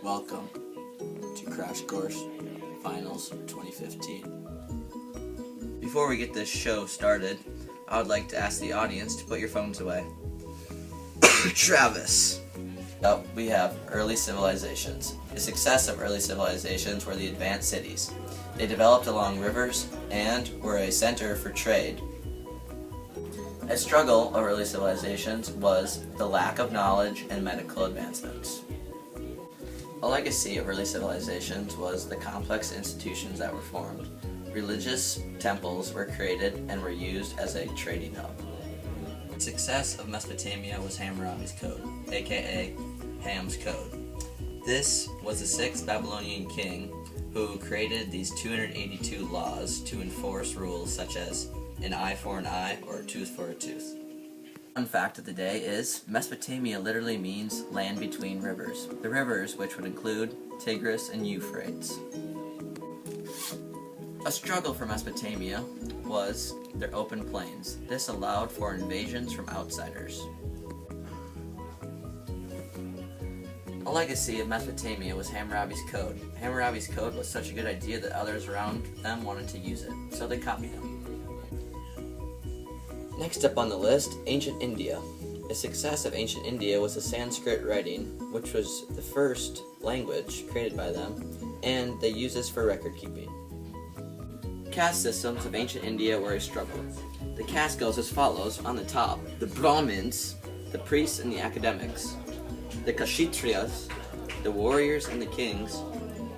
Welcome to Crash Course Finals 2015. Before we get this show started, I would like to ask the audience to put your phones away. Travis. Up, we have early civilizations. The success of early civilizations were the advanced cities. They developed along rivers and were a center for trade. A struggle of early civilizations was the lack of knowledge and medical advancements. A legacy of early civilizations was the complex institutions that were formed. Religious temples were created and were used as a trading hub. The success of Mesopotamia was Hammurabi's Code, aka Ham's Code. This was the sixth Babylonian king who created these 282 laws to enforce rules such as an eye for an eye or a tooth for a tooth. Fun fact of the day is Mesopotamia literally means land between rivers. The rivers, which would include Tigris and Euphrates. A struggle for Mesopotamia was their open plains. This allowed for invasions from outsiders. A legacy of Mesopotamia was Hammurabi's Code. Hammurabi's Code was such a good idea that others around them wanted to use it, so they copied him. Next up on the list, Ancient India. The success of Ancient India was the Sanskrit writing, which was the first language created by them, and they used this for record keeping. Caste systems of ancient India were a struggle. The caste goes as follows. On the top, the Brahmins, the priests and the academics. The Kshatriyas, the warriors and the kings.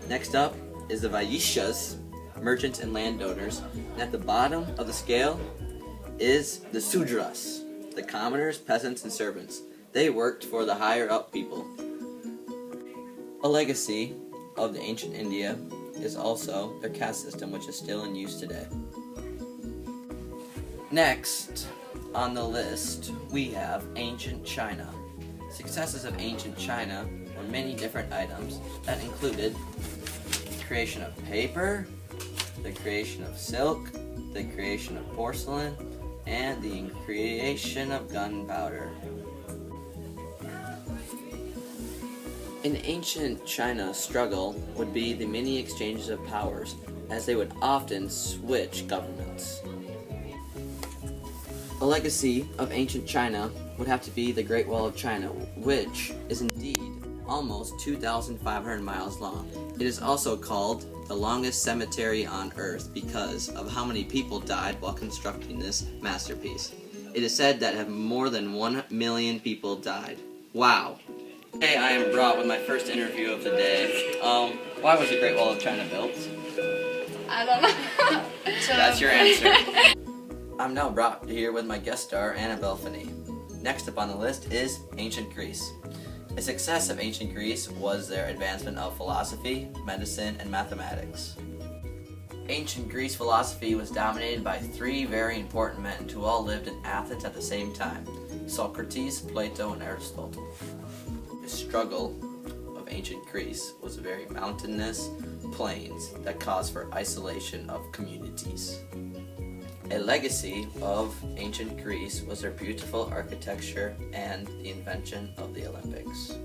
Next up is the Vaishyas, merchants and landowners. And at the bottom of the scale is the Sudras, the commoners, peasants, and servants. They worked for the higher up people. A legacy of the ancient India is also their caste system, which is still in use today. Next on the list, we have ancient China. Successes of ancient China were many different items that included the creation of paper, the creation of silk, the creation of porcelain, and the creation of gunpowder. In ancient China, struggle would be the many exchanges of powers, as they would often switch governments. A legacy of ancient China would have to be the Great Wall of China, which is indeed almost 2,500 miles long. It is also called the longest cemetery on Earth because of how many people died while constructing this masterpiece. It is said that more than 1 million people died. Wow. Today I am brought with my first interview of the day. Why was the Great Wall of China built? I don't know. That's your answer. I'm now brought here with my guest star, Balfany. Next up on the list is ancient Greece. The success of ancient Greece was their advancement of philosophy, medicine, and mathematics. Ancient Greece philosophy was dominated by three very important men who all lived in Athens at the same time: Socrates, Plato, and Aristotle. The struggle of ancient Greece was very mountainous plains that caused for isolation of communities. A legacy of ancient Greece was their beautiful architecture and the invention of the Olympics.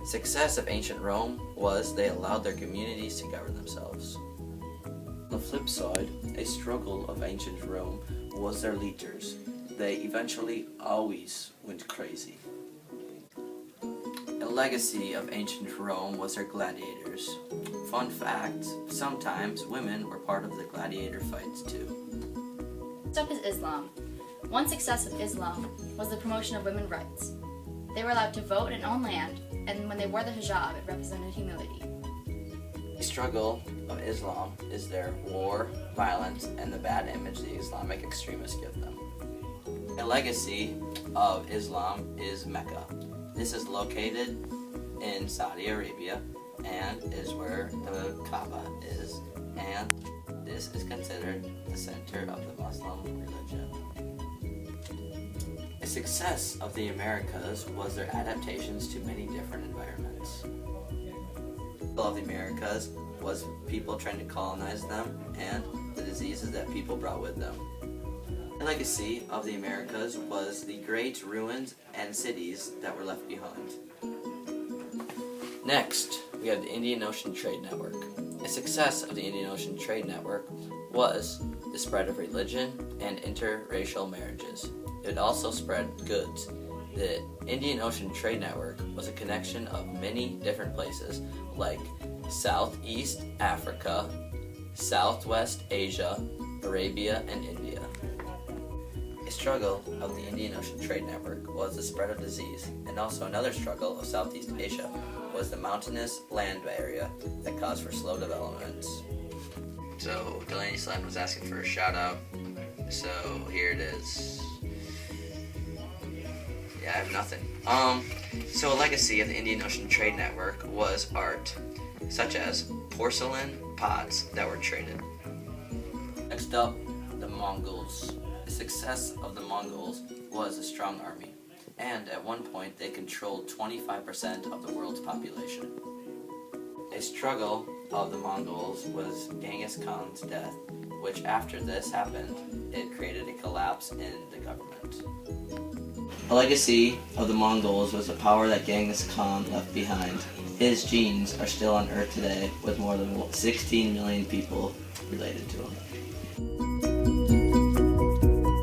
Success of ancient Rome was they allowed their communities to govern themselves. On the flip side, a struggle of ancient Rome was their leaders. They eventually always went crazy. A legacy of ancient Rome was their gladiators. Fun fact, sometimes women were part of the gladiator fights too. Next up is Islam. One success of Islam was the promotion of women's rights. They were allowed to vote and own land, and when they wore the hijab, it represented humility. The struggle of Islam is their war, violence, and the bad image the Islamic extremists give them. A legacy of Islam is Mecca. This is located in Saudi Arabia and is where the Kaaba is, and this is considered the center of the Muslim religion. A success of the Americas was their adaptations to many different environments. Of the Americas was people trying to colonize them and the diseases that people brought with them. The legacy of the Americas was the great ruins and cities that were left behind. Next, we have the Indian Ocean Trade Network. A success of the Indian Ocean Trade Network was the spread of religion and interracial marriages. It also spread goods. The Indian Ocean Trade Network was a connection of many different places like Southeast Africa, Southwest Asia, Arabia, and India. A struggle of the Indian Ocean Trade Network was the spread of disease, and also another struggle of Southeast Asia was the mountainous land area that caused for slow development. So Delaney Slam was asking for a shout out, so here it is. Yeah, I have nothing. So a legacy of the Indian Ocean Trade Network was art, such as porcelain pots that were traded. Next up, the Mongols. The success of the Mongols was a strong army, and at one point they controlled 25% of the world's population. A struggle of the Mongols was Genghis Khan's death, which after this happened, it created a collapse in the government. A legacy of the Mongols was the power that Genghis Khan left behind. His genes are still on Earth today, with more than 16 million people related to him.